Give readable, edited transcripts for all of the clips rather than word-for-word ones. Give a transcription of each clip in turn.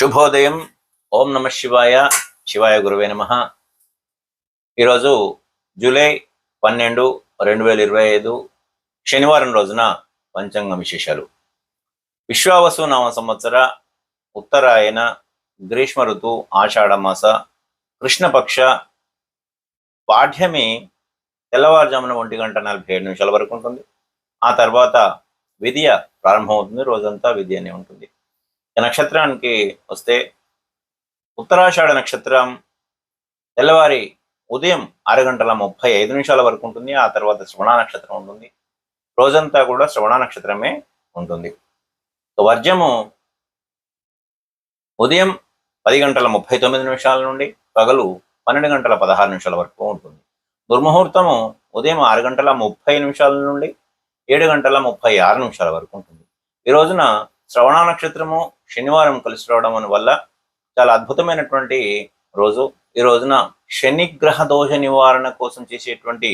శుభోదయం. ఓం నమ శివాయ. శివాయ గురువే నమ. ఈరోజు జూలై 12, 2025 శనివారం రోజున పంచాంగ విశేషాలు. విశ్వావసు నామ సంవత్సర ఉత్తరాయణ గ్రీష్మ ఋతు ఆషాఢమాస కృష్ణపక్ష పాఠ్యమి తెల్లవారుజామున 1:47 వరకు ఉంటుంది. ఆ తర్వాత విద్య ప్రారంభమవుతుంది. రోజంతా విద్యనే ఉంటుంది. నక్షత్రానికి వస్తే ఉత్తరాషాఢ నక్షత్రం తెల్లవారి ఉదయం 6:35 వరకు ఉంటుంది. ఆ తర్వాత శ్రవణ నక్షత్రం ఉంటుంది. రోజంతా కూడా శ్రవణ నక్షత్రమే ఉంటుంది. వర్జము ఉదయం 10:39 నుండి పగలు 12:16 వరకు ఉంటుంది. దుర్ముహూర్తము ఉదయం 6:30 నుండి 7:36 వరకు ఉంటుంది. ఈ రోజున శ్రవణ నక్షత్రము శనివారం కలిసి రావడం వల్ల చాలా అద్భుతమైనటువంటి రోజు. ఈ రోజున శనిగ్రహ దోష నివారణ కోసం చేసేటువంటి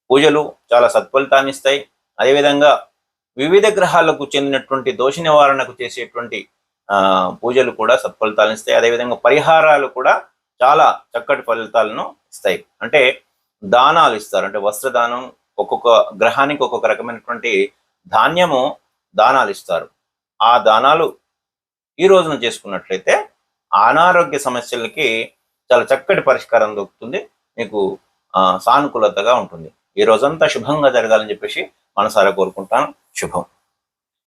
పూజలు చాలా సత్ఫలితాన్ని ఇస్తాయి. అదేవిధంగా వివిధ గ్రహాలకు చెందినటువంటి దోష నివారణకు చేసేటువంటి పూజలు కూడా సత్ఫలితాలను ఇస్తాయి. అదేవిధంగా పరిహారాలు కూడా చాలా చక్కటి ఫలితాలను ఇస్తాయి. అంటే దానాలు ఇస్తారు. అంటే వస్త్రదానం, ఒక్కొక్క గ్రహానికి ఒక్కొక్క రకమైనటువంటి ధాన్యము దానాలు ఇస్తారు. ఆ దానాలు ఈ రోజున చేసుకున్నట్లయితే అనారోగ్య సమస్యలకి చాలా చక్కటి పరిష్కారం దొరుకుతుంది. మీకు సానుకూలతగా ఉంటుంది. ఈ రోజంతా శుభంగా జరగాలని చెప్పేసి మనసారా కోరుకుంటాను. శుభం.